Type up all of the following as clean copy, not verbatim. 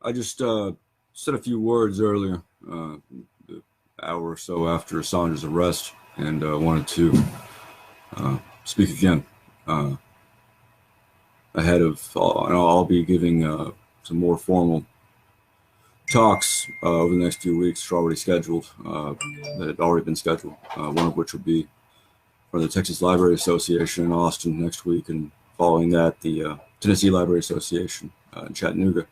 I just said a few words earlier, an hour or so after Assange's arrest, and wanted to speak again ahead of. And I'll be giving some more formal talks over the next few weeks, already scheduled, that had already been scheduled. One of which will be for the Texas Library Association in Austin next week, and following that, the Tennessee Library Association in Chattanooga.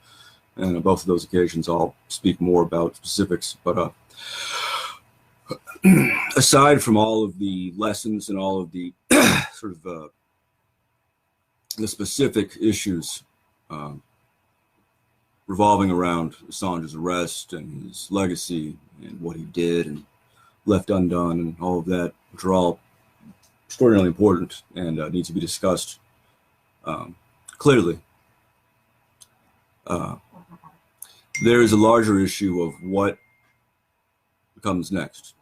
And on both of those occasions, I'll speak more about specifics. But aside from all of the lessons and all of the sort of the specific issues revolving around Assange's arrest and his legacy and what he did and left undone and all of that, which are all extraordinarily important and need to be discussed clearly. There is a larger issue of what comes next.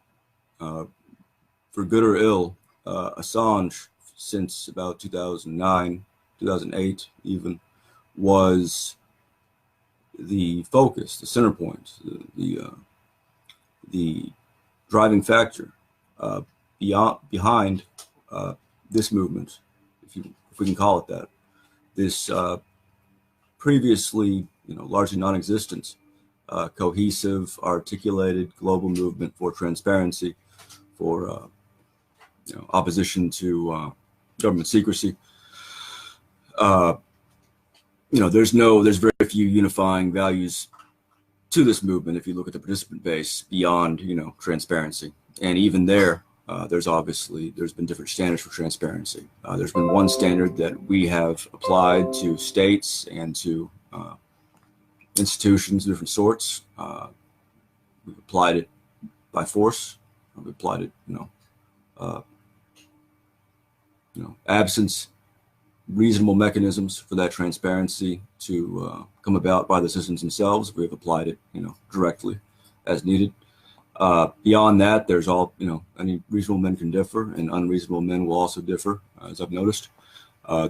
For good or ill, Assange, since about 2009, 2008 even, was the focus, the center point, the driving factor behind this movement, if we can call it that. This previously, largely non-existent, cohesive, articulated global movement for transparency, for opposition to government secrecy. There's very few unifying values to this movement if you look at the participant base beyond transparency, and even there's been different standards for transparency. There's been one standard that we have applied to states and to institutions of different sorts. We've applied it by force. We've applied it, absence reasonable mechanisms for that transparency to come about by the citizens themselves. We have applied it, directly as needed. Beyond that, there's any reasonable men can differ, and unreasonable men will also differ, as I've noticed.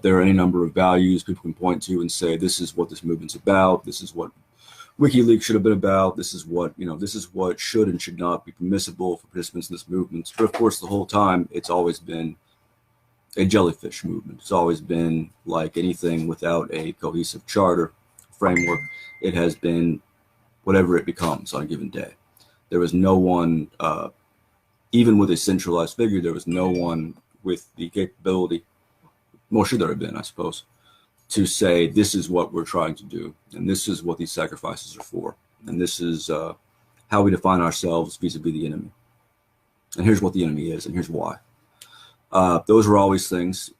There are any number of values people can point to and say, this is what this movement's about. This is what WikiLeaks should have been about. This is what should and should not be permissible for participants in this movement. But of course, the whole time, it's always been a jellyfish movement. It's always been like anything without a cohesive charter framework. It has been whatever it becomes on a given day. There was no one, even with a centralized figure, there was no one with the capability, nor should there have been, I suppose, to say this is what we're trying to do, and this is what these sacrifices are for, and this is how we define ourselves vis-a-vis the enemy. And here's what the enemy is, and here's why. Those are always things,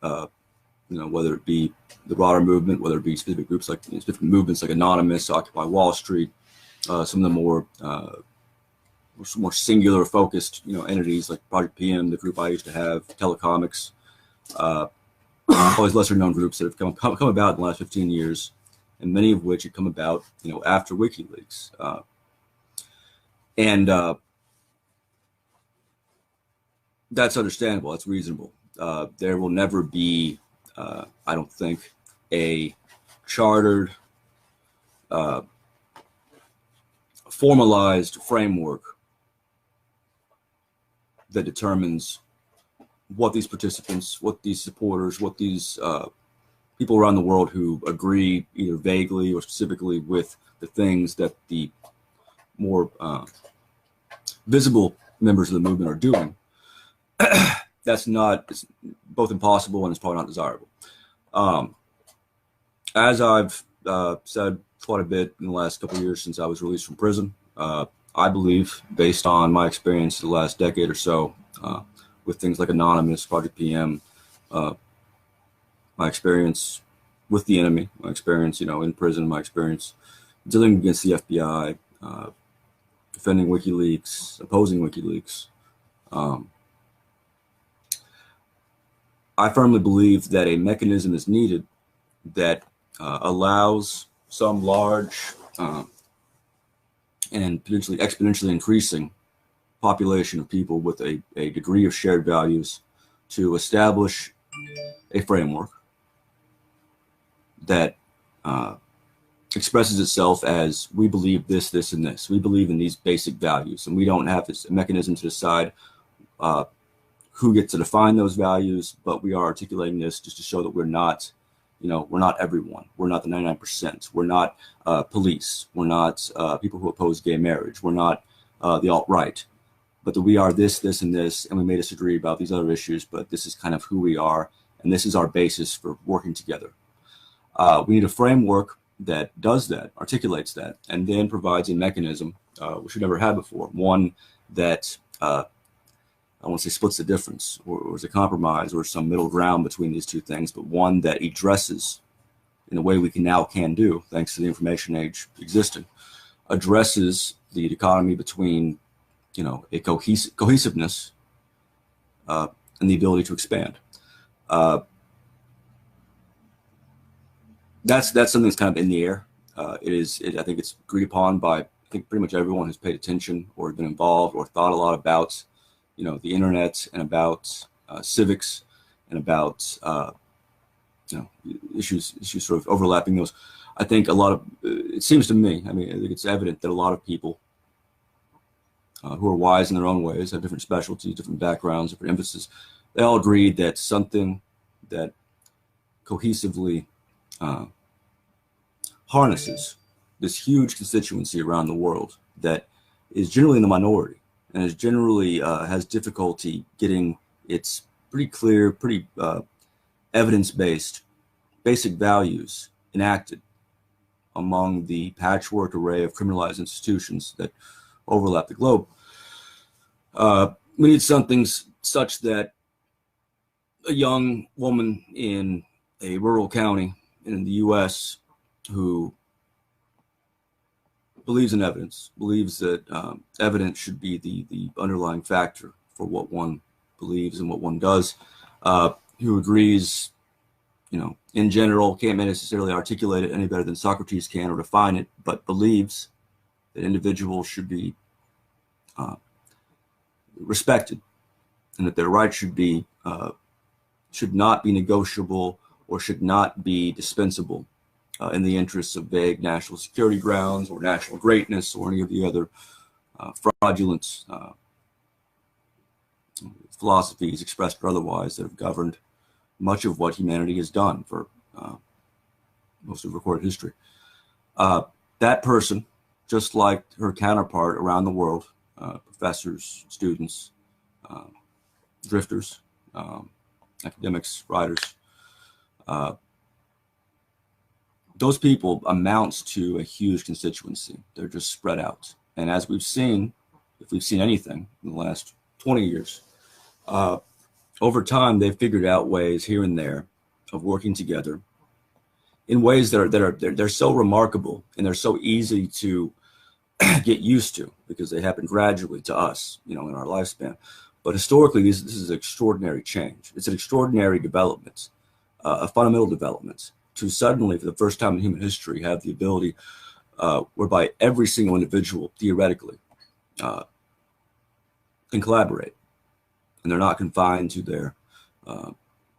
whether it be the broader movement, whether it be specific groups like specific movements like Anonymous, Occupy Wall Street, some of the more singular focused, entities like Project PM, the group I used to have, Telecomics, all these lesser known groups that have come about in the last 15 years, and many of which had come about, after WikiLeaks. That's understandable. That's reasonable. There will never be, I don't think, a chartered, formalized framework that determines what these participants, what these supporters, what these people around the world who agree either vaguely or specifically with the things that the more visible members of the movement are doing. It's both impossible and it's probably not desirable. As I've said quite a bit in the last couple of years since I was released from prison, I believe, based on my experience the last decade or so, with things like Anonymous, Project PM, my experience with the enemy, my experience, in prison, my experience dealing against the FBI, defending WikiLeaks, opposing WikiLeaks. I firmly believe that a mechanism is needed that allows some large and potentially exponentially increasing population of people with a degree of shared values to establish a framework that expresses itself as we believe this, this, and this. We believe in these basic values, and we don't have this mechanism to decide who gets to define those values, but we are articulating this just to show that we're not, we're not everyone. We're not the 99%. We're not police. We're not people who oppose gay marriage. We're not the alt-right, but that we are this, this, and this, and we may disagree about these other issues, but this is kind of who we are, and this is our basis for working together. We need a framework that does that, articulates that, and then provides a mechanism which we never had before. One that I won't say splits the difference or is a compromise or some middle ground between these two things, but one that addresses, in a way we can do, thanks to the information age existing, addresses the dichotomy between, a cohesiveness and the ability to expand. That's something that's kind of in the air. I think it's agreed upon by pretty much everyone who's paid attention or been involved or thought a lot about the internet and about civics and about issues sort of overlapping those. I think it seems to me, I think it's evident that a lot of people who are wise in their own ways, have different specialties, different backgrounds, different emphasis, they all agree that something that cohesively harnesses this huge constituency around the world that is generally in the minority and is generally has difficulty getting its pretty clear, pretty evidence-based basic values enacted among the patchwork array of criminalized institutions that overlap the globe. We need something such that a young woman in a rural county in the U.S. who believes in evidence, believes that evidence should be the underlying factor for what one believes and what one does, who agrees, in general, can't necessarily articulate it any better than Socrates can or define it, but believes that individuals should be respected and that their rights should not be negotiable or should not be dispensable in the interests of vague national security grounds or national greatness or any of the other fraudulent philosophies, expressed or otherwise, that have governed much of what humanity has done for most of recorded history. That person, just like her counterpart around the world, professors, students, drifters, academics, writers, those people amounts to a huge constituency. They're just spread out. And as we've seen, if we've seen anything in the last 20 years, over time, they've figured out ways here and there of working together in ways that are so remarkable and they're so easy to get used to because they happen gradually to us, in our lifespan. But historically, this is an extraordinary change. It's an extraordinary development, a fundamental development, to suddenly, for the first time in human history, have the ability whereby every single individual, theoretically, can collaborate. And they're not confined to their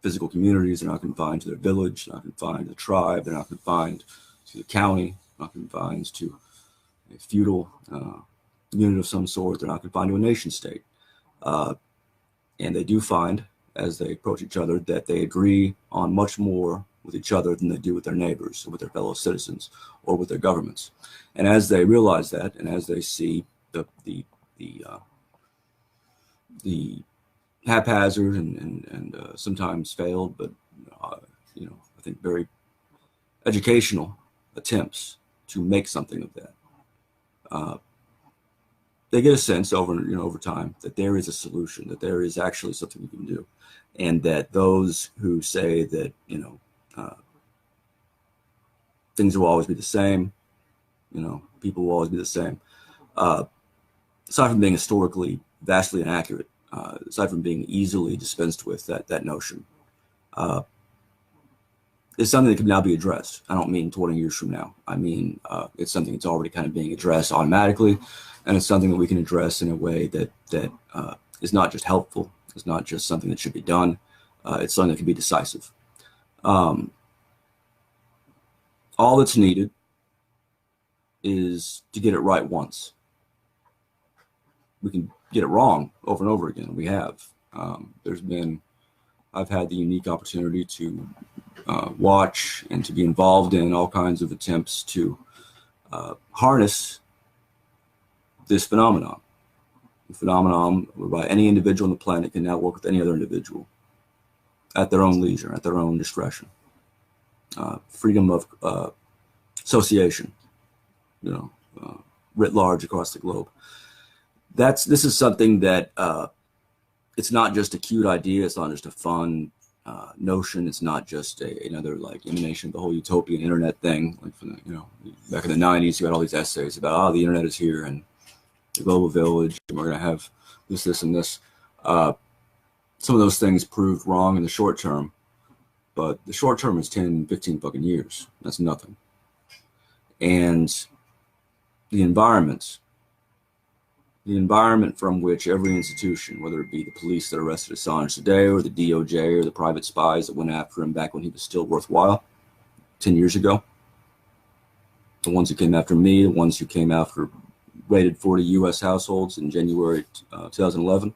physical communities. They're not confined to their village. They're not confined to the tribe. They're not confined to the county. Not confined to a feudal unit of some sort. They're not confined to a nation state. And they do find, as they approach each other, that they agree on much more with each other than they do with their neighbors or with their fellow citizens or with their governments. And as they realize that, and as they see the haphazard and sometimes failed, but I think very educational attempts to make something of that, they get a sense over time that there is a solution, that there is actually something we can do, and that those who say that things will always be the same, people will always be the same, aside from being historically vastly inaccurate, aside from being easily dispensed with, that notion is something that can now be addressed. I don't mean 20 years from now. I mean, it's something that's already kind of being addressed automatically, and it's something that we can address in a way that is not just helpful. It's not just something that should be done. It's something that can be decisive. All that's needed is to get it right once. We can get it wrong over and over again. We have. I've had the unique opportunity to watch and to be involved in all kinds of attempts to harness this phenomenon. The phenomenon whereby any individual on the planet can now work with any other individual at their own leisure, at their own discretion. Freedom of association, writ large across the globe. This is something that it's not just a cute idea. It's not just a fun notion. It's not just another like emanation of the whole utopian internet thing. Like from the, back in the 90s, you had all these essays about the internet is here and the global village, and we're gonna have this, and this. Some of those things proved wrong in the short term, but the short term is 10, 15 fucking years. That's nothing. And the environment from which every institution, whether it be the police that arrested Assange today, or the DOJ, or the private spies that went after him back when he was still worthwhile 10 years ago, the ones who came after me, the ones who came after raided 40 U.S. households in January 2011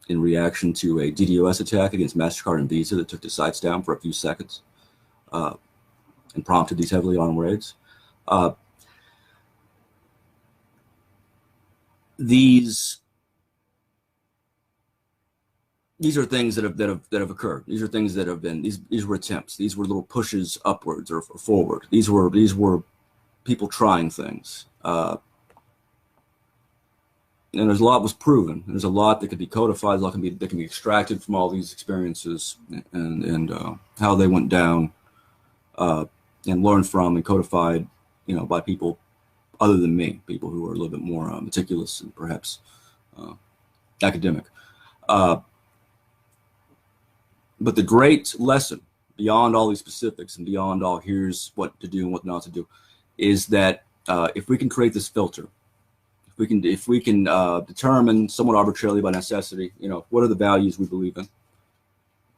in reaction to a DDoS attack against MasterCard and Visa that took the sites down for a few seconds and prompted these heavily armed raids. These are things that have occurred. These are things that have been these were attempts. These were little pushes upwards or forward. These were people trying things. And there's a lot was proven. There's a lot that could be codified. A lot that can be extracted from all these experiences and how they went down and learned from and codified, by people other than me, people who are a little bit more meticulous and perhaps academic. But the great lesson, beyond all these specifics and beyond all here's what to do and what not to do, is that if we can create this filter, if we can determine somewhat arbitrarily by necessity, what are the values we believe in,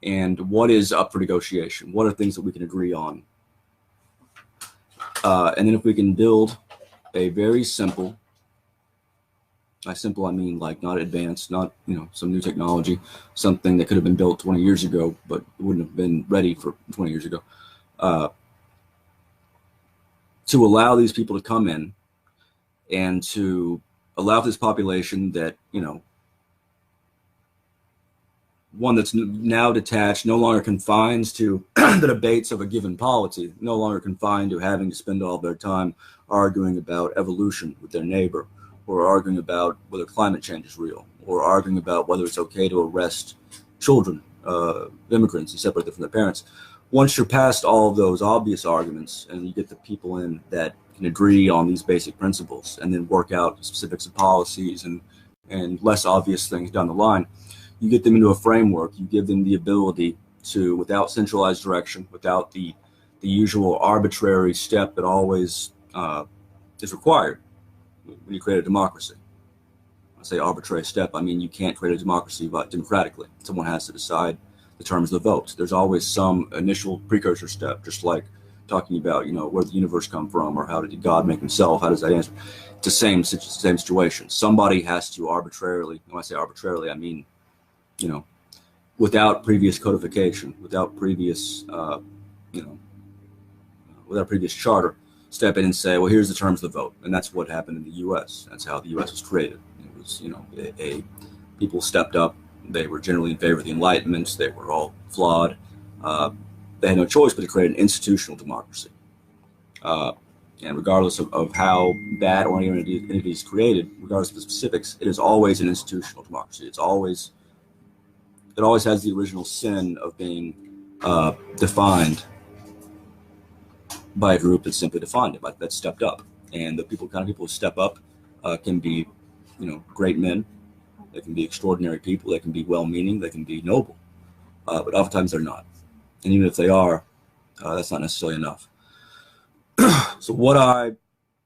and what is up for negotiation, what are things that we can agree on, and then if we can build a very simple, by simple I mean like not advanced, not some new technology, something that could have been built 20 years ago but wouldn't have been ready for 20 years ago, to allow these people to come in and to allow this population that, one that's now detached, no longer confined to the debates of a given polity, no longer confined to having to spend all their time arguing about evolution with their neighbor, or arguing about whether climate change is real, or arguing about whether it's okay to arrest children, immigrants, and separate them from their parents. Once you're past all of those obvious arguments and you get the people in that can agree on these basic principles and then work out the specifics of policies and less obvious things down the line, you get them into a framework. You give them the ability to, without centralized direction, without the usual arbitrary step that always is required when you create a democracy. When I say arbitrary step, I mean you can't create a democracy democratically. Someone has to decide the terms of the vote. There's always some initial precursor step, just like talking about, where the universe come from, or how did God make himself? How does that answer? It's the same situation. Somebody has to arbitrarily, when I say arbitrarily, I mean, without previous codification, without previous, without previous charter, step in and say, well, here's the terms of the vote. And that's what happened in the U.S. That's how the U.S. was created. It was, people stepped up. They were generally in favor of the Enlightenment. They were all flawed. They had no choice but to create an institutional democracy. And regardless of how bad or any entity is created, regardless of the specifics, it is always an institutional democracy. It always has the original sin of being defined by a group that simply defined it, that stepped up. And the people who step up can be, great men. They can be extraordinary people. They can be well-meaning. They can be noble. But oftentimes they're not. And even if they are, that's not necessarily enough. So what I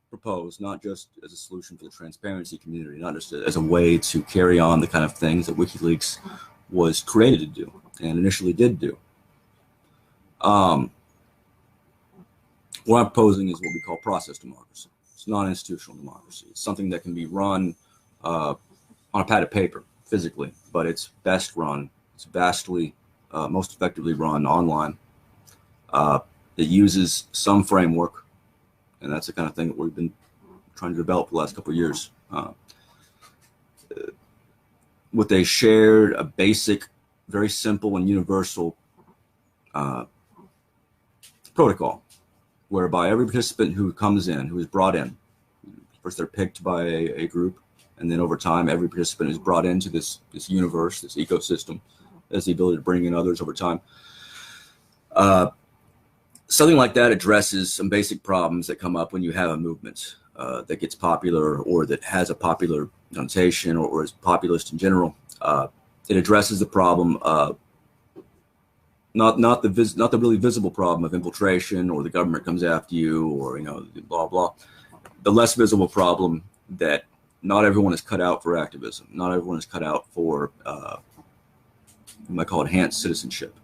propose, not just as a solution for the transparency community, not just as a way to carry on the kind of things that WikiLeaks was created to do and initially did do. What I'm proposing is what we call process democracy. It's non-institutional democracy. It's something that can be run on a pad of paper, physically, but it's best run, it's vastly, most effectively run online. It uses some framework, and that's the kind of thing that we've been trying to develop for the last couple of years. With a shared, a basic, very simple and universal protocol, whereby every participant who comes in, who is brought in, first they're picked by a group, and then over time, every participant is brought into this universe, this ecosystem, has the ability to bring in others over time. Something like that addresses some basic problems that come up when you have a movement that gets popular or that has a popular connotation or is populist in general. It addresses the problem of not the really visible problem of infiltration or the government comes after you or blah blah. The less visible problem that not everyone is cut out for activism. Not everyone is cut out for you might call it enhanced citizenship.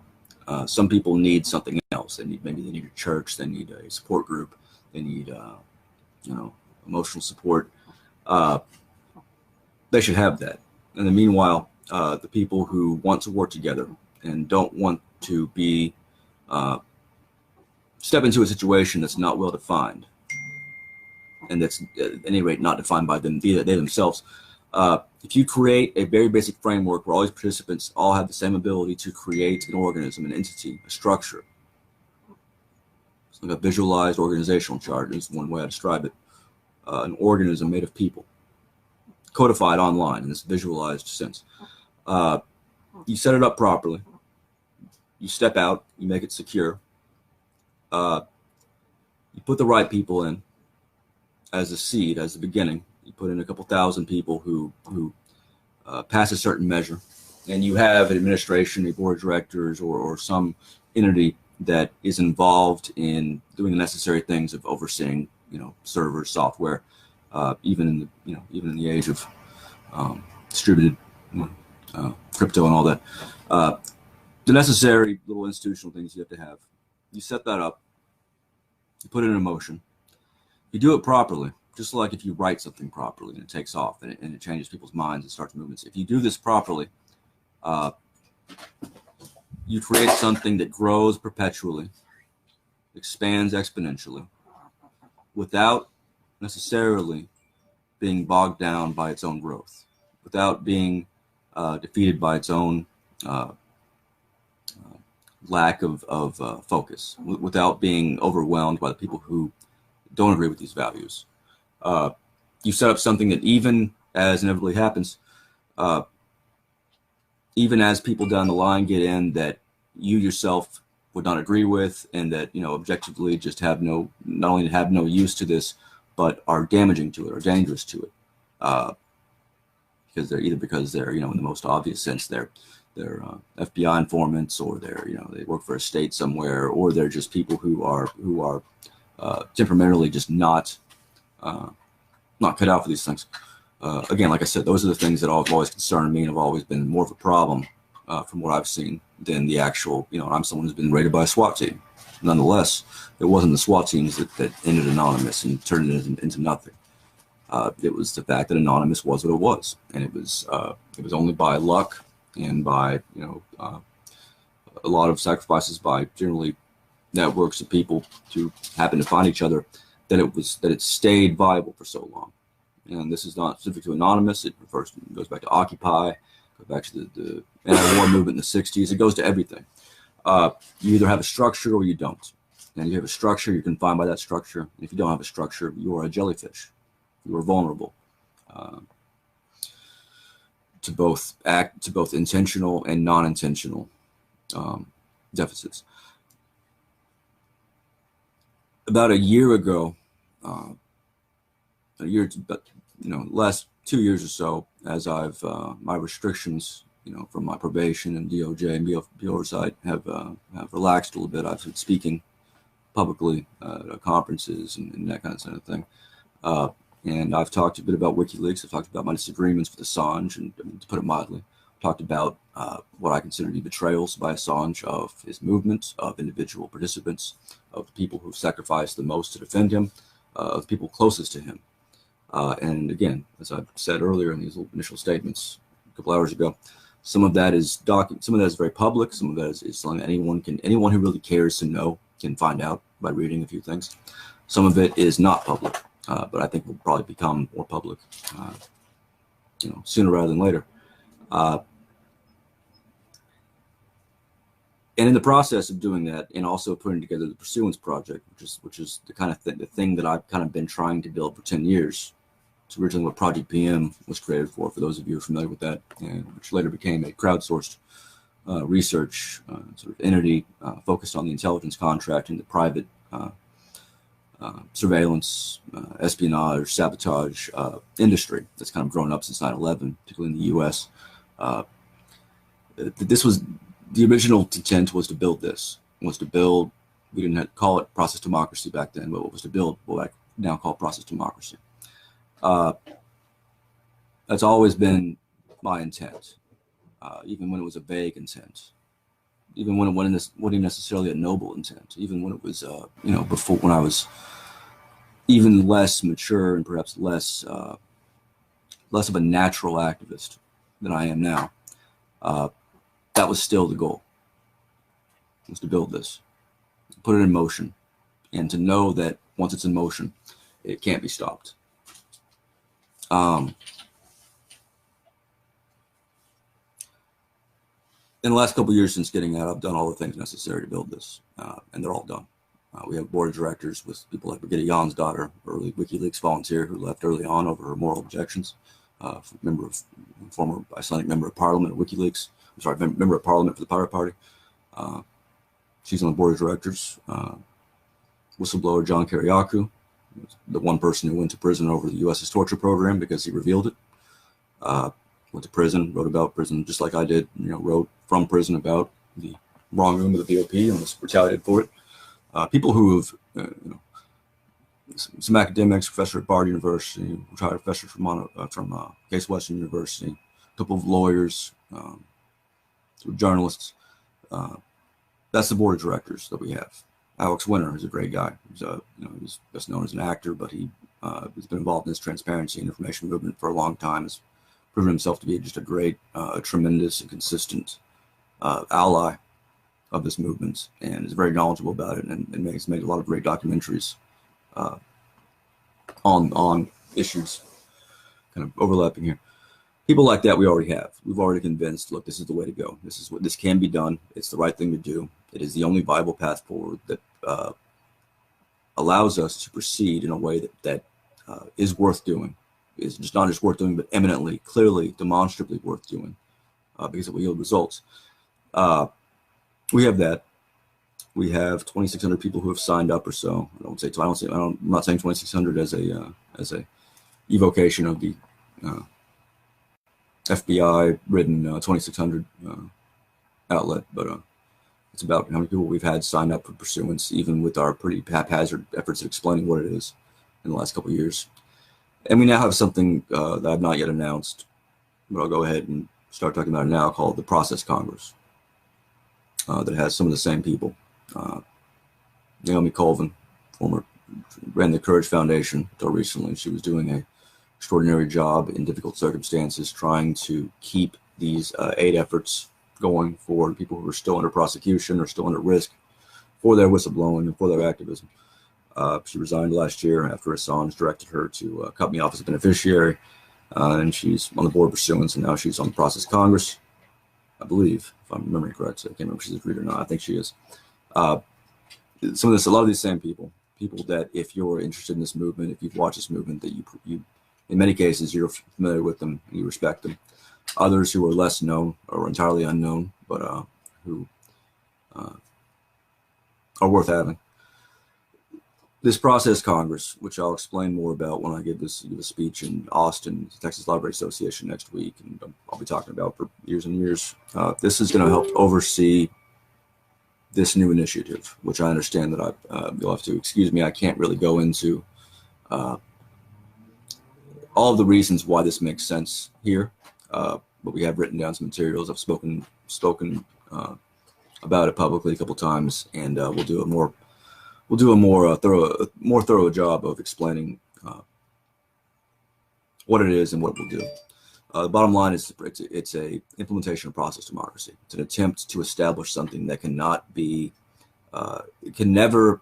Some people need something else. Maybe they need a church. They need a support group. They need emotional support. They should have that. And then meanwhile, the people who want to work together and don't want to be step into a situation that's not well defined, and that's at any rate not defined by them, they themselves. If you create a very basic framework where all these participants all have the same ability to create an organism, an entity, a structure, it's like a visualized organizational chart is one way I describe it. An organism made of people, codified online in this visualized sense. You set it up properly. You step out, you make it secure. You put the right people in as a seed, as the beginning. You put in a couple thousand people who pass a certain measure, and you have an administration, a board of directors, or some entity that is involved in doing the necessary things of overseeing, servers, software, even in the age of distributed crypto and all that. The necessary little institutional things you have to have. You set that up. You put it in motion. You do it properly. Just like if you write something properly and it takes off and it changes people's minds and starts movements. If you do this properly, you create something that grows perpetually, expands exponentially, without necessarily being bogged down by its own growth, without being defeated by its own lack of focus, without being overwhelmed by the people who don't agree with these values. You set up something that, even as inevitably happens, even as people down the line get in that you yourself would not agree with, and that objectively just not only have no use to this, but are damaging to it or dangerous to it, because they're in the most obvious sense they're FBI informants, or they work for a state somewhere, or they're just people who are temperamentally just not cut out for these things. Again, like I said, those are the things that have always concerned me and have always been more of a problem from what I've seen than the actual, I'm someone who's been raided by a SWAT team. Nonetheless, it wasn't the SWAT teams that ended Anonymous and turned it into nothing. It was the fact that Anonymous was what it was, and it was only by luck and by a lot of sacrifices by generally networks of people who happen to find each other that it stayed viable for so long. And this is not specific to Anonymous. It goes back to Occupy, goes back to the anti-war movement in the 60s. It goes to everything. You either have a structure or you don't. And you have a structure, you're confined by that structure. And if you don't have a structure, you are a jellyfish. You are vulnerable to both intentional and non-intentional deficits. About a year ago, last 2 years or so, as I've my restrictions, from my probation and DOJ and BO oversight have relaxed a little bit. I've been speaking publicly at conferences and that kind of thing. And I've talked a bit about WikiLeaks. I've talked about my disagreements with Assange, and to put it mildly, talked about what I consider to be betrayals by Assange of his movement, of individual participants, of the people who've sacrificed the most to defend him, of the people closest to him. And again, as I've said earlier in these initial statements a couple hours ago, some of that is some of that is very public. Some of that is something anyone who really cares to know can find out by reading a few things. Some of it is not public, but I think will probably become more public, sooner rather than later. And in the process of doing that, and also putting together the Pursuance Project, which is the kind of the thing that I've kind of been trying to build for 10 years. It's originally what Project PM was created for those of you who are familiar with that, and which later became a crowdsourced research sort of entity focused on the intelligence contract and the private surveillance, espionage, sabotage industry that's kind of grown up since 9/11, particularly in the U.S. This was the original intent was to build this, was to build, we didn't call it process democracy back then, but it was to build what I now call process democracy. That's always been my intent, even when it was a vague intent, even when it wasn't necessarily a noble intent, even when it was, before, when I was even less mature and perhaps less of a natural activist than I am now. That was still the goal, was to build this, put it in motion, and to know that once it's in motion, it can't be stopped. In the last couple of years since getting out, I've done all the things necessary to build this, and they're all done. We have a board of directors with people like Brigitte Jansdottir, early WikiLeaks volunteer who left early on over her moral objections, former Icelandic member of parliament at WikiLeaks. I'm sorry, member of parliament for the Pirate Party. She's on the board of directors. Whistleblower John Kiriakou, the one person who went to prison over the U.S.'s torture program because he revealed it. Went to prison, wrote about prison just like I did. Wrote from prison about the wrongdoing of the VOP and was retaliated for it. People who have, some academics, professor at Bard University, retired professor from Case Western University, a couple of lawyers, journalists. That's the board of directors that we have. Alex Winter is a great guy. He's best known as an actor, but he has been involved in this transparency and information movement for a long time. Has proven himself to be just a great, tremendous, and consistent ally of this movement, and is very knowledgeable about it, and has made a lot of great documentaries on issues kind of overlapping here. People like that we already have. We've already convinced, look, this is the way to go. This can be done. It's the right thing to do. It is the only viable path forward that allows us to proceed in a way that is worth doing. Is just not just worth doing, but eminently, clearly, demonstrably worth doing, because it will yield results. We have that. We have 2,600 people who have signed up or so. I'm not saying 2,600 as a evocation of the FBI-ridden 2,600 outlet, but it's about how many people we've had sign up for Pursuance, even with our pretty haphazard efforts at explaining what it is in the last couple of years. And we now have something that I've not yet announced, but I'll go ahead and start talking about it now, called the Process Congress, that has some of the same people. Naomi Colvin, ran the Courage Foundation until recently. She was doing an extraordinary job in difficult circumstances, trying to keep these aid efforts going for people who are still under prosecution or still under risk for their whistleblowing and for their activism. She resigned last year after Assange directed her to cut me off as a beneficiary, and she's on the board of Pursuance, and now she's on the Process Congress, I believe, if I'm remembering correctly. I can't remember if she's agreed or not. I think she is. A lot of these same people that, if you're interested in this movement, if you've watched this movement, that you in many cases, you're familiar with them and you respect them. Others who are less known or entirely unknown, but who are worth having. This Process Congress, which I'll explain more about when I give a speech in Austin, Texas Library Association next week, and I'll be talking about for years and years. This is going to help oversee this new initiative, which I understand that you'll have to excuse me. I can't really go into all of the reasons why this makes sense here. but we have written down some materials. I've spoken about it publicly a couple times, and we'll do a more thorough job of explaining what it is and what it will do. The bottom line is it's a implementation of process democracy. It's an attempt to establish something that cannot be, it can never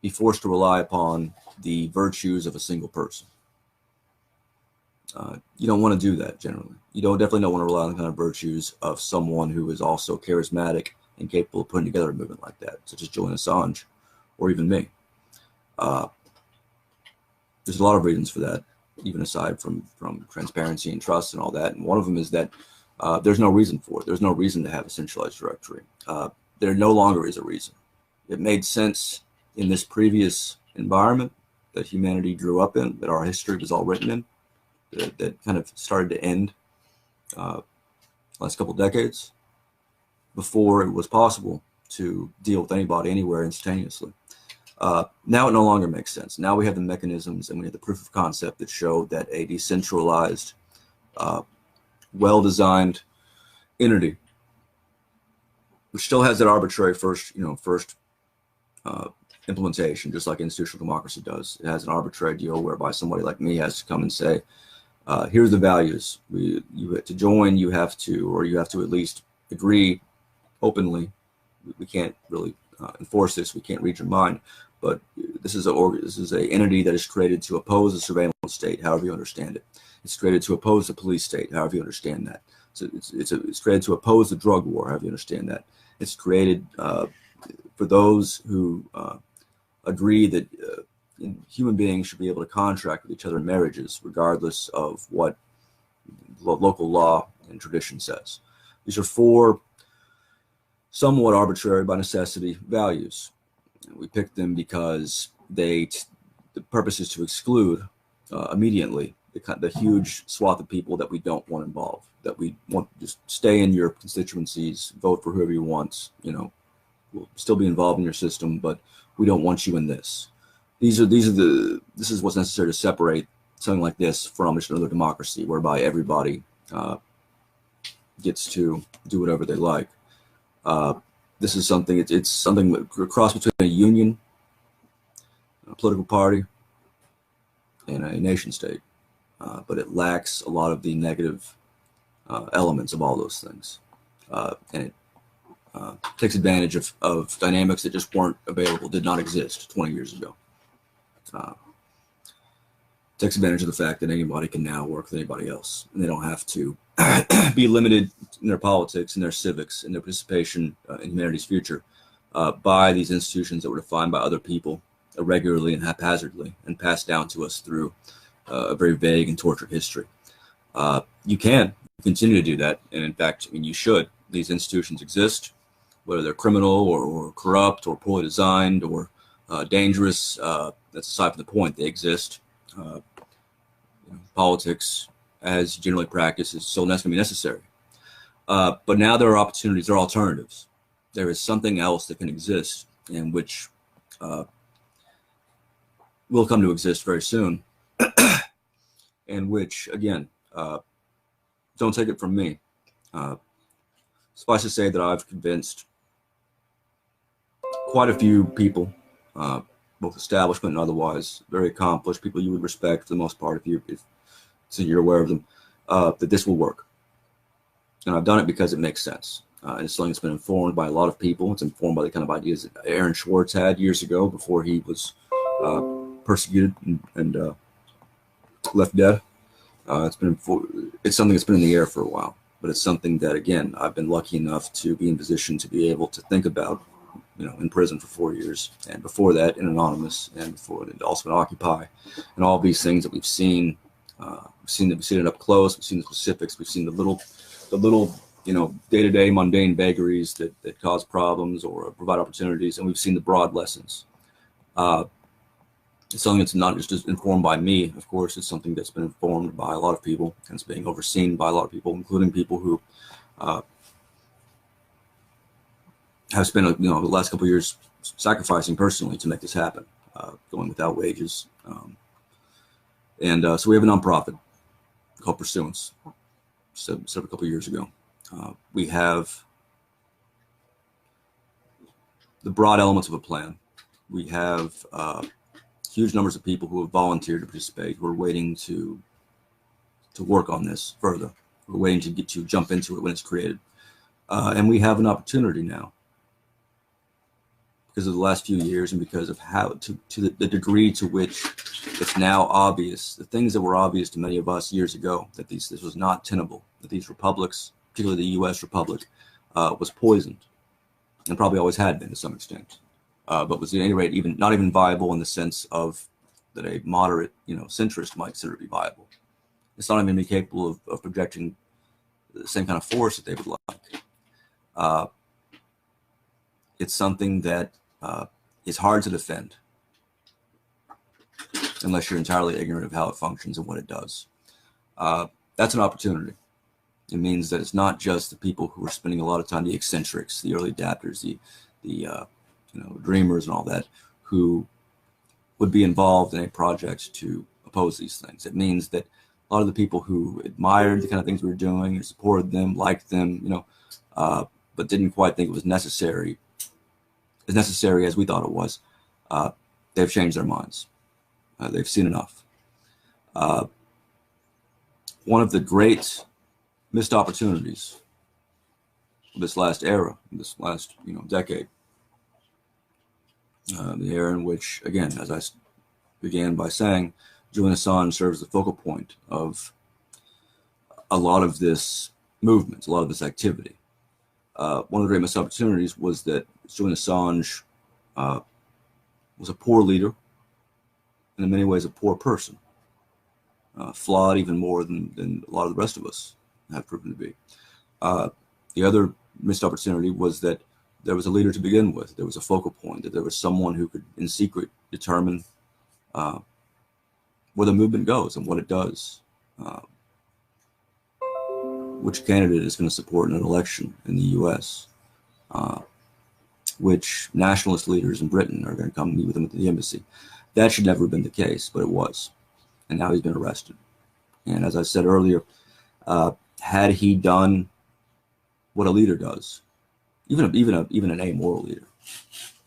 be forced to rely upon the virtues of a single person. You don't want to do that generally. You definitely don't want to rely on the kind of virtues of someone who is also charismatic and capable of putting together a movement like that, such as Julian Assange or even me. There's a lot of reasons for that, even aside from transparency and trust and all that. And one of them is that there's no reason for it. There's no reason to have a centralized directory. There no longer is a reason. It made sense in this previous environment that humanity grew up in, that our history was all written in, that kind of started to end last couple of decades, before it was possible to deal with anybody anywhere instantaneously. Now it no longer makes sense. Now we have the mechanisms and we have the proof of concept that show that a decentralized, well-designed entity, which still has that arbitrary first implementation, just like institutional democracy does. It has an arbitrary deal whereby somebody like me has to come and say, here's the values. You to join, you have to at least agree openly. We can't really enforce this. We can't read your mind. But this is a entity that is created to oppose the surveillance state, however you understand it. It's created to oppose the police state, however you understand that. So it's created to oppose the drug war, however you understand that. It's created for those who agree that human beings should be able to contract with each other in marriages, regardless of what local law and tradition says. These are four somewhat arbitrary, by necessity, values. We picked them because the purpose is to exclude immediately the huge swath of people that we don't want involved, that we want to just stay in your constituencies, vote for whoever you want, we'll still be involved in your system, but we don't want you in this. This is what's necessary to separate something like this from just another democracy, whereby everybody gets to do whatever they like. This is something, it's something a cross between a union, a political party, and a nation state. But it lacks a lot of the negative elements of all those things. And it takes advantage of dynamics that just weren't available, did not exist 20 years ago. Takes advantage of the fact that anybody can now work with anybody else, and they don't have to be limited in their politics and their civics and their participation in humanity's future by these institutions that were defined by other people irregularly and haphazardly and passed down to us through a very vague and tortured history. You can continue to do that, and in fact, you should. These institutions exist, whether they're criminal or corrupt or poorly designed or dangerous. That's aside from the point. They exist. Politics, as generally practiced, is still going to be necessary. But now there are opportunities, there are alternatives. There is something else that can exist, and which will come to exist very soon, and which, again, don't take it from me. Suffice to say that I've convinced quite a few people, both establishment and otherwise, very accomplished people you would if for the most part, if you're aware of them, that this will work. And I've done it because it makes sense. It's something that's been informed by a lot of people. It's informed by the kind of ideas that Aaron Schwartz had years ago before he was persecuted and left dead. It's something that's been in the air for a while, but it's something that, again, I've been lucky enough to be in position to be able to think about, in prison for 4 years, and before that in Anonymous, and before that also in Occupy, and all these things that we've seen. We've seen it up close. We've seen the specifics. We've seen the little day-to-day mundane vagaries that cause problems or provide opportunities, and we've seen the broad lessons. It's something that's not just informed by me, of course. It's something that's been informed by a lot of people, and it's being overseen by a lot of people, including people who have spent the last couple of years sacrificing personally to make this happen, going without wages. So we have a nonprofit called Pursuance. set up a couple of years ago. We have the broad elements of a plan. We have huge numbers of people who have volunteered to participate, who are waiting to work on this further. We're waiting to jump into it when it's created. And we have an opportunity now, because of the last few years and because of how, to the degree to which it's now obvious, the things that were obvious to many of us years ago, that this was not tenable, that these republics, particularly the U.S. republic, was poisoned, and probably always had been to some extent, but was at any rate not even viable in the sense of that a moderate, centrist might consider to be viable. It's not even capable of projecting the same kind of force that they would like. It's something that is hard to defend unless you're entirely ignorant of how it functions and what it does. That's an opportunity. It means that it's not just the people who are spending a lot of time, the eccentrics, the early adapters, the dreamers and all that, who would be involved in a project to oppose these things. It means that a lot of the people who admired the kind of things we were doing, supported them, liked them, but didn't quite think it was necessary as we thought it was, they've changed their minds. They've seen enough. One of the great missed opportunities of this last era, this last decade, the era in which, again, as I began by saying, Julian Assange serves the focal point of a lot of this movement, a lot of this activity. One of the great missed opportunities was that Julian Assange was a poor leader, and in many ways a poor person, flawed even more than a lot of the rest of us have proven to be. The other missed opportunity was that there was a leader to begin with. There was a focal point, that there was someone who could, in secret, determine where the movement goes and what it does, which candidate is going to support in an election in the U.S., which nationalist leaders in Britain are going to come meet with him at the embassy. That should never have been the case, but it was. And now he's been arrested. And as I said earlier, had he done what a leader does, even an amoral leader,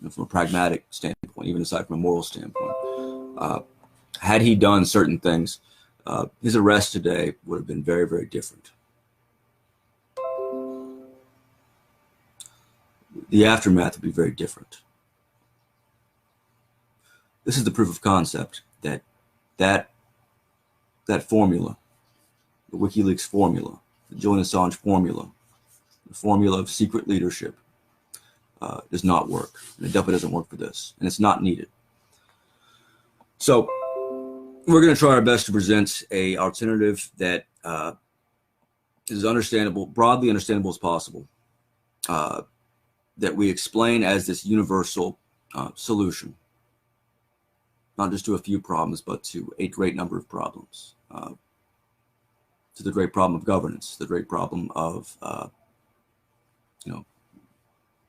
from a pragmatic standpoint, even aside from a moral standpoint, had he done certain things, his arrest today would have been very, very different. The aftermath would be very different. This is the proof of concept that formula, the WikiLeaks formula, the Julian Assange formula, the formula of secret leadership, does not work. And it definitely doesn't work for this, and it's not needed. So we're going to try our best to present a alternative that is understandable, broadly understandable as possible, that we explain as this universal solution, not just to a few problems, but to a great number of problems, to the great problem of governance, the great problem of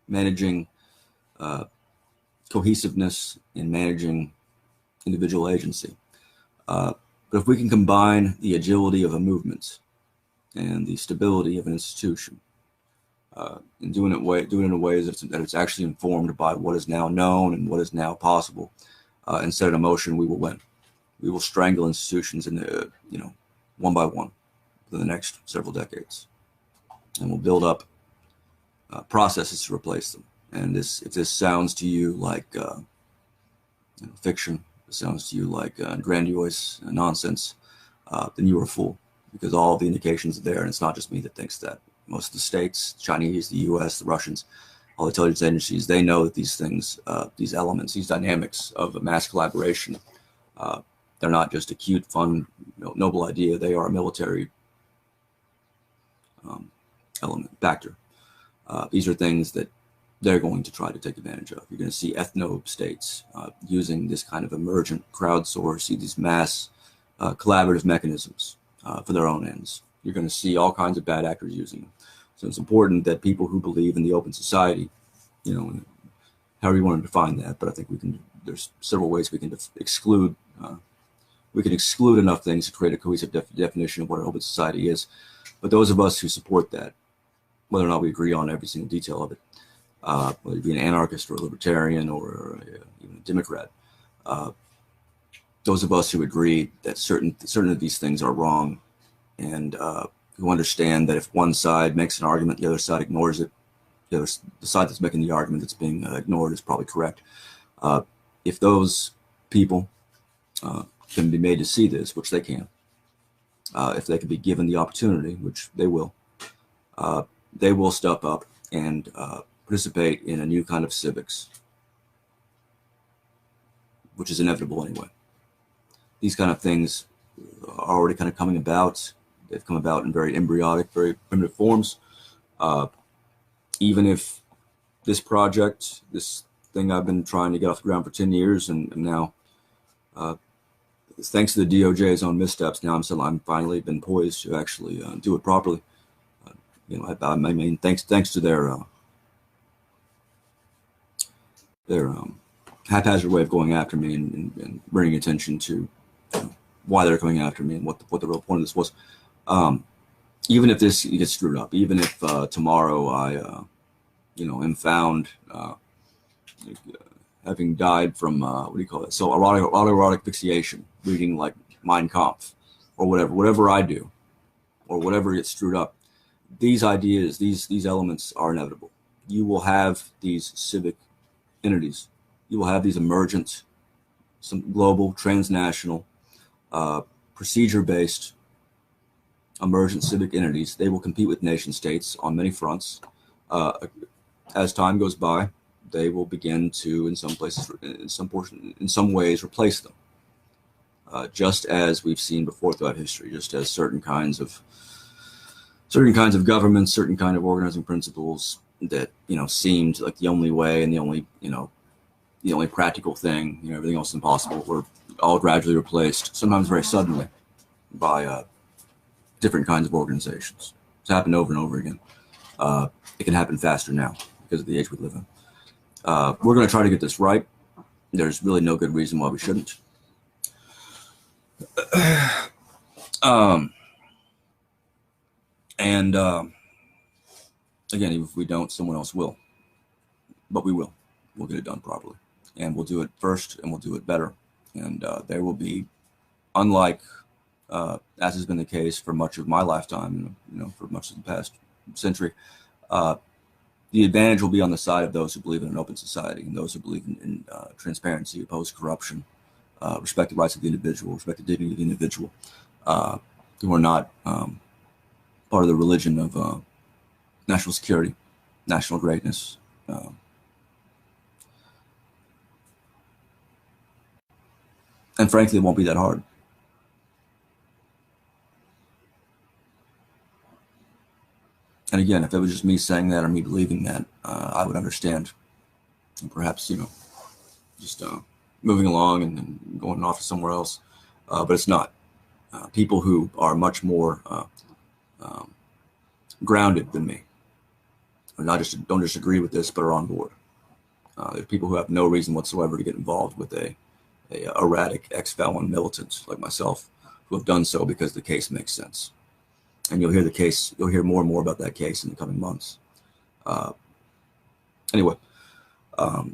managing cohesiveness in managing individual agency. But if we can combine the agility of a movement and the stability of an institution, and do it in a way that it's actually informed by what is now known and what is now possible, and set it in motion, we will win. We will strangle institutions one by one for the next several decades, and we'll build up processes to replace them. And if this sounds to you like fiction, it sounds to you like grandiose nonsense, then you are a fool, because all the indications are there, and it's not just me that thinks that. Most of the states, Chinese, the U.S., the Russians, all the intelligence agencies, they know that these things, these elements, these dynamics of mass collaboration, they're not just a cute, fun, noble idea. They are a military factor. These are things that they're going to try to take advantage of. You're going to see ethno-states using this kind of emergent crowdsource, these mass collaborative mechanisms for their own ends. You're going to see all kinds of bad actors using them. So it's important that people who believe in the open society, however you want to define that, but I think there's several ways we can exclude. We can exclude enough things to create a cohesive definition of what an open society is. But those of us who support that, whether or not we agree on every single detail of it, whether you be an anarchist or a libertarian or even a Democrat, those of us who agree that certain of these things are wrong, and who understand that if one side makes an argument, the other side ignores it, the side that's making the argument that's being ignored is probably correct. If those people can be made to see this, which they can, if they can be given the opportunity, which they will step up and participate in a new kind of civics, which is inevitable anyway. These kind of things are already kind of coming about. They've come about in very embryonic, very primitive forms. Even if this project, this thing I've been trying to get off the ground for 10 years, and now, thanks to the DOJ's own missteps, now I'm finally been poised to actually do it properly. I mean, thanks to their haphazard way of going after me and bringing attention to why they're coming after me and what the real point of this was. Even if this gets screwed up, even if tomorrow I, am found having died from what do you call it? So autoerotic asphyxiation, reading like Mein Kampf, or whatever I do, or whatever gets screwed up. These ideas, these elements are inevitable. You will have these civic entities. You will have these emergent, some global, transnational, procedure-based emergent civic entities. They will compete with nation states on many fronts. As time goes by, they will begin to, in some places, in some ways, replace them. Just as we've seen before throughout history, just as certain kinds of governments, certain kind of organizing principles that seemed like the only way and the only practical thing, everything else impossible, were all gradually replaced, sometimes very suddenly, by different kinds of organizations. It's happened over and over again. It can happen faster now because of the age we live in. We're going to try to get this right. There's really no good reason why we shouldn't. Again, even if we don't, someone else will. But we will. We'll get it done properly. And we'll do it first, and we'll do it better. And there will be, unlike, as has been the case for much of my lifetime, for much of the past century, the advantage will be on the side of those who believe in an open society and those who believe in transparency, oppose corruption, respect the rights of the individual, respect the dignity of the individual, who are not part of the religion of national security, national greatness. And frankly, it won't be that hard. And again, if it was just me saying that or me believing that, I would understand. And perhaps, just moving along and going off to somewhere else. But it's not. People who are much more grounded than me, or don't just agree with this, but are on board. There's people who have no reason whatsoever to get involved with a erratic ex-felon militant like myself, who have done so because the case makes sense. And you'll hear more and more about that case in the coming months. Anyway, I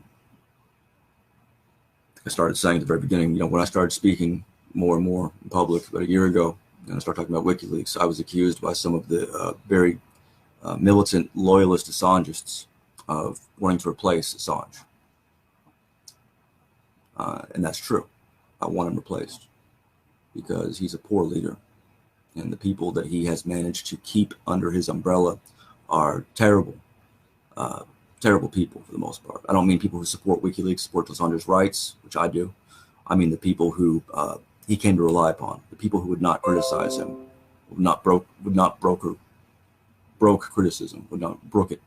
started saying at the very beginning, when I started speaking more and more in public about a year ago, and I started talking about WikiLeaks, I was accused by some of the very militant loyalist Assangists of wanting to replace Assange. And that's true. I want him replaced because he's a poor leader. And the people that he has managed to keep under his umbrella are terrible, terrible people for the most part. I don't mean people who support WikiLeaks, support Assange's rights, which I do. I mean the people who he came to rely upon, the people who would not criticize him, would not broke criticism, would not brook it,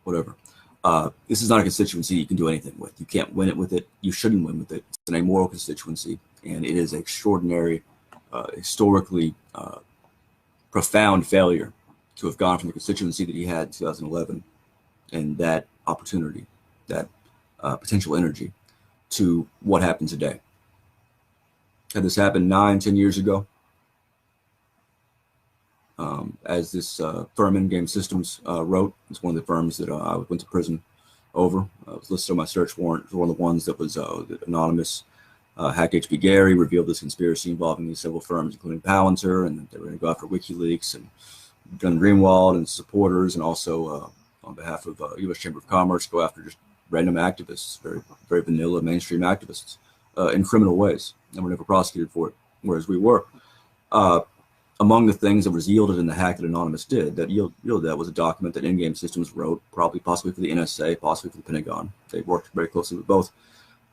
whatever. This is not a constituency you can do anything with. You can't win it with it. You shouldn't win with it. It's an amoral constituency, and it is an extraordinary, historically profound failure to have gone from the constituency that he had in 2011 and that opportunity, that potential energy, to what happened today. Had this happened 9-10 years ago, as this firm In-Game Systems wrote. It's one of the firms that I went to prison over. It was listed on my search warrant. It was one of the ones that was anonymous. Hack H.B. Gary revealed this conspiracy involving these several firms, including Palantir, and they were going to go after WikiLeaks, and John Greenwald and supporters, and also on behalf of U.S. Chamber of Commerce, go after just random activists, very, very vanilla mainstream activists, in criminal ways, and were never prosecuted for it, whereas we were. Among the things that was yielded in the hack that Anonymous did, that yielded that was a document that In-Game Systems wrote, possibly for the NSA, possibly for the Pentagon. They worked very closely with both,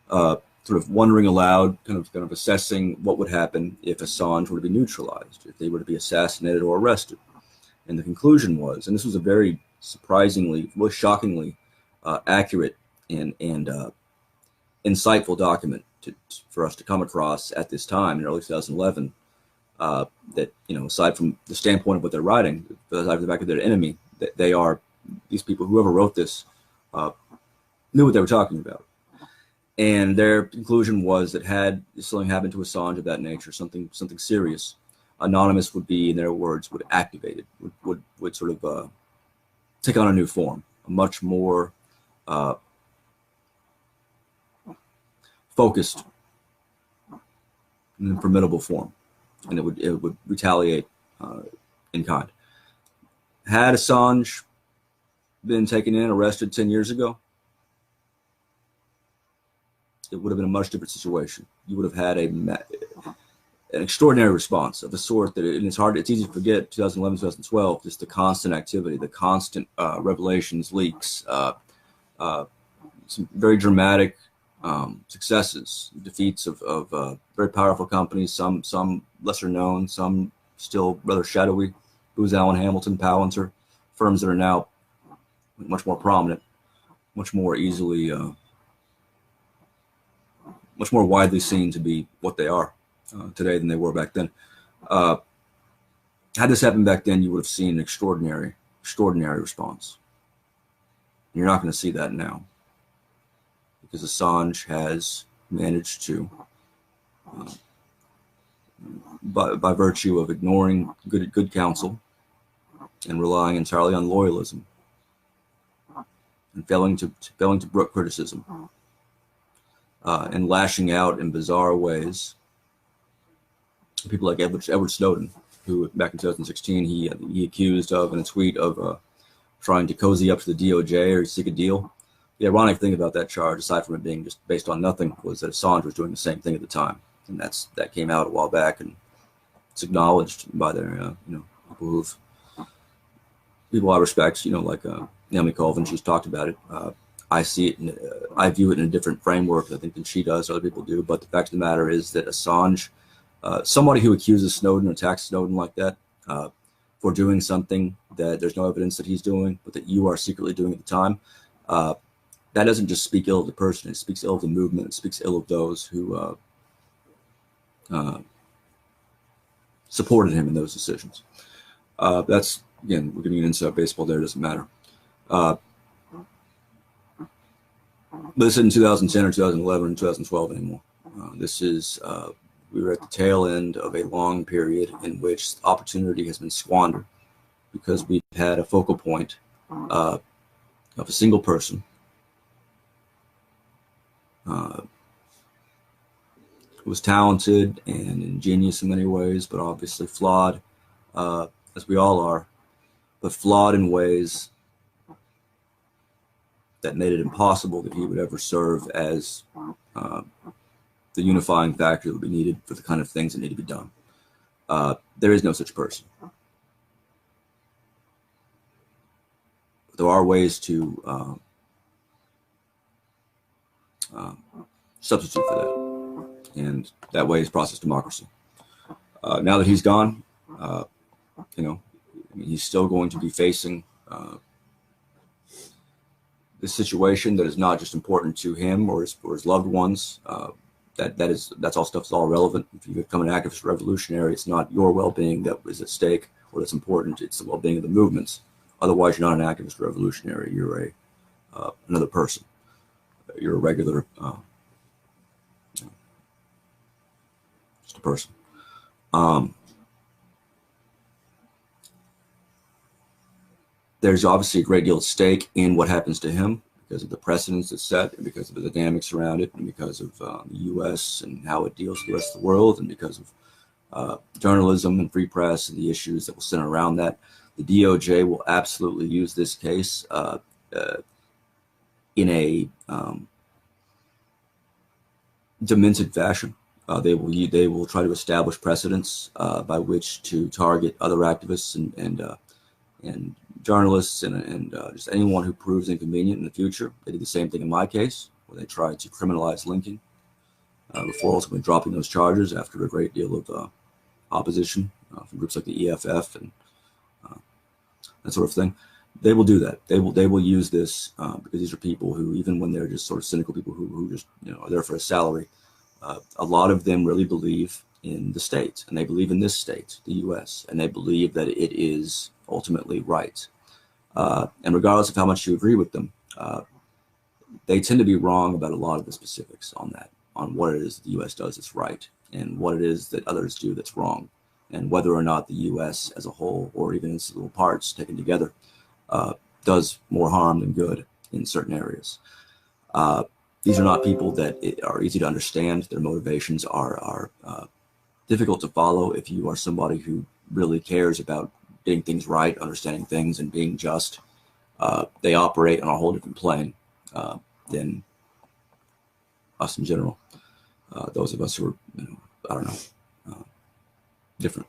sort of wondering aloud, kind of assessing what would happen if Assange were to be neutralized, if they were to be assassinated or arrested. And the conclusion was, and this was a very surprisingly, really shockingly accurate and insightful document for us to come across at this time in early 2011. That, aside from the standpoint of what they're writing, aside from the fact that they're an enemy, that they are, these people, whoever wrote this, knew what they were talking about. And their conclusion was that had something happened to Assange of that nature, something serious, Anonymous would be, in their words, would activate it, would sort of take on a new form, a much more focused and formidable form. And it would retaliate in kind. Had Assange been taken in, arrested 10 years ago, it would have been a much different situation. You would have had an extraordinary response of the sort that, and it's easy to forget, 2011, 2012, just the constant activity, the constant revelations, leaks, some very dramatic successes, defeats of very powerful companies, some lesser known, some still rather shadowy. Booz Allen Hamilton, Palantir, firms that are now much more prominent, much more easily, much more widely seen to be what they are today than they were back then. Had this happened back then, you would have seen an extraordinary response. You're not going to see that now, because Assange has managed to, by virtue of ignoring good counsel and relying entirely on loyalism and failing to brook criticism, and lashing out in bizarre ways. People like Edward Snowden, who back in 2016 he accused of, in a tweet, of trying to cozy up to the DOJ or seek a deal. The ironic thing about that charge, aside from it being just based on nothing, was that Assange was doing the same thing at the time, and that came out a while back, and it's acknowledged by their people I respect, like Naomi Colvin. She's talked about it. I see it, I view it in a different framework, I think, than she does, other people do. But the fact of the matter is that Assange, somebody who accuses Snowden or attacks Snowden like that for doing something that there's no evidence that he's doing, but that you are secretly doing at the time, that doesn't just speak ill of the person. It speaks ill of the movement. It speaks ill of those who supported him in those decisions. That's, again, we're getting into baseball there. It doesn't matter. But this isn't 2010 or 2011 or 2012 anymore. This is, we were at the tail end of a long period in which opportunity has been squandered because we've had a focal point of a single person who was talented and ingenious in many ways, but obviously flawed, as we all are, but flawed in ways that made it impossible that he would ever serve as the unifying factor that would be needed for the kind of things that need to be done. There is no such person. There are ways to substitute for that, and that way is process democracy. Now that he's gone, he's still going to be facing this situation that is not just important to him or his loved ones. That's all stuff that's all relevant. If you become an activist revolutionary, it's not your well-being that is at stake or that's important. It's the well-being of the movements. Otherwise, you're not an activist revolutionary. You're another person. You're a regular, just a person. there's obviously a great deal at stake in what happens to him because of the precedents it's set, and because of the dynamics around it, and because of the U.S. and how it deals with the rest of the world, and because of journalism and free press and the issues that will center around that. The DOJ will absolutely use this case in a demented fashion. They will try to establish precedents by which to target other activists and journalists and just anyone who proves inconvenient in the future. They did the same thing in my case, where they tried to criminalize linking before ultimately dropping those charges after a great deal of opposition from groups like the EFF and that sort of thing. They will do that. They will use this because these are people who, even when they're just sort of cynical people who just are there for a salary, a lot of them really believe in the state, and they believe in this state, the U.S., and they believe that it is ultimately right. And regardless of how much you agree with them, they tend to be wrong about a lot of the specifics on that, on what it is the U.S. does that's right, and what it is that others do that's wrong, and whether or not the U.S. as a whole, or even its little parts taken together, does more harm than good in certain areas. These are not people that are easy to understand. Their motivations are difficult to follow if you are somebody who really cares about getting things right, understanding things, and being just. They operate on a whole different plane than us in general. Those of us who are, I don't know, different.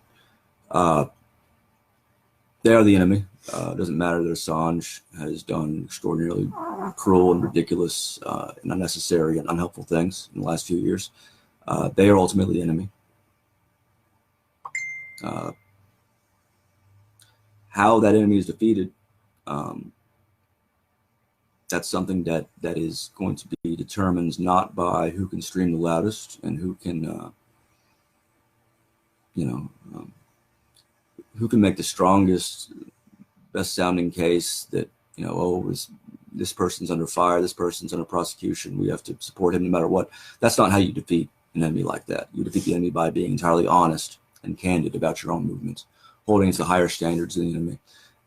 They are the enemy. It doesn't matter that Assange has done extraordinarily cruel and ridiculous and unnecessary and unhelpful things in the last few years. They are ultimately the enemy. How that enemy is defeated, that's something that is going to be determined not by who can scream the loudest and who can, who can make the strongest, best sounding case that, this person's under fire, this person's under prosecution, we have to support him no matter what. That's not how you defeat an enemy like that. You defeat the enemy by being entirely honest and candid about your own movements, holding to higher standards than the enemy,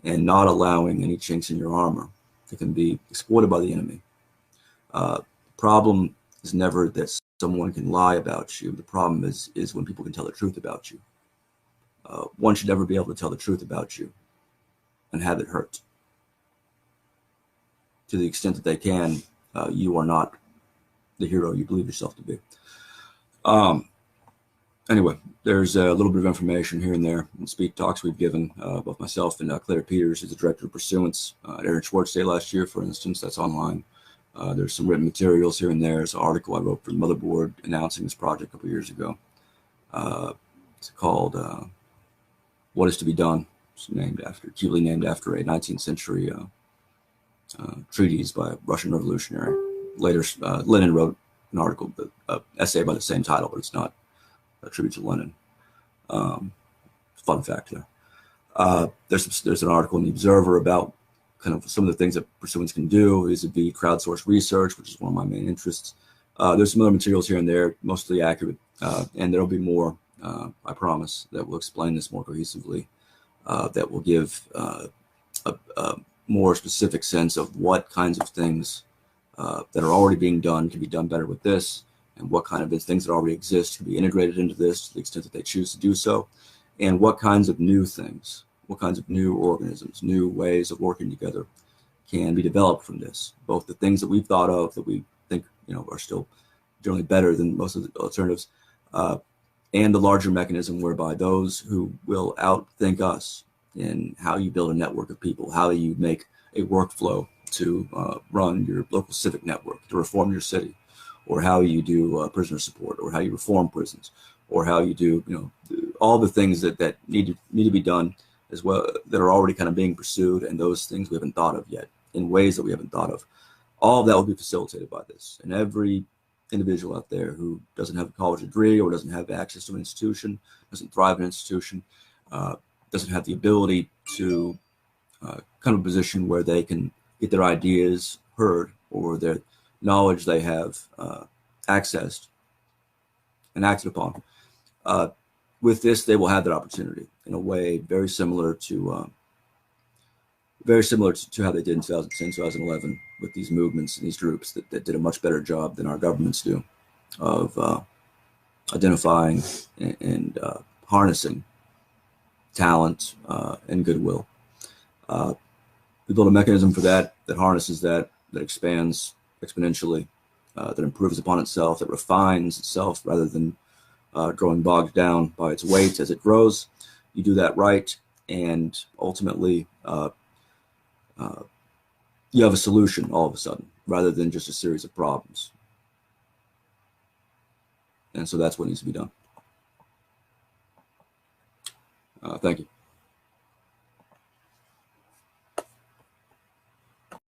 and not allowing any chinks in your armor that can be exploited by the enemy. The problem is never that someone can lie about you. The problem is when people can tell the truth about you. One should never be able to tell the truth about you and have it hurt. To the extent that they can, you are not the hero you believe yourself to be. Anyway, there's a little bit of information here and there in speak talks we've given, both myself and Claire Peters, who's the director of Pursuance at Aaron Schwartz Day last year, for instance. That's online. There's some written materials here and there. There's an article I wrote for the Motherboard announcing this project a couple years ago. It's called What Is to Be Done. It's cutely named after a 19th century treatise by a Russian revolutionary. Later, Lenin wrote an article, essay by the same title, but it's not a tribute to Lenin. Fun fact there. There's an article in the Observer about kind of some of the things that Pursuance can do, vis-a-vis crowdsourced research, which is one of my main interests. There's some other materials here and there, mostly accurate, and there'll be more, I promise, that will explain this more cohesively, that will give a more specific sense of what kinds of things that are already being done can be done better with this, and what kind of things that already exist can be integrated into this to the extent that they choose to do so, and what kinds of new things, what kinds of new organisms, new ways of working together can be developed from this. Both the things that we've thought of that we think are still generally better than most of the alternatives, and the larger mechanism whereby those who will outthink us in how you build a network of people, how you make a workflow to run your local civic network, to reform your city, or how you do prisoner support, or how you reform prisons, or how you do all the things that need to be done as well, that are already kind of being pursued, and those things we haven't thought of yet in ways that we haven't thought of. All of that will be facilitated by this, and every individual out there who doesn't have a college degree or doesn't have access to an institution, doesn't thrive in an institution, doesn't have the ability to come to a position where they can get their ideas heard, or their knowledge they have accessed and acted upon. With this, they will have that opportunity in a way very similar to very similar to how they did in 2010, 2011 with these movements and these groups that did a much better job than our governments do of identifying and harnessing talent and goodwill. We build a mechanism for that harnesses that expands exponentially, that improves upon itself, that refines itself rather than growing bogged down by its weight as it grows. You do that right, and ultimately you have a solution all of a sudden, rather than just a series of problems. And so that's what needs to be done. Thank you.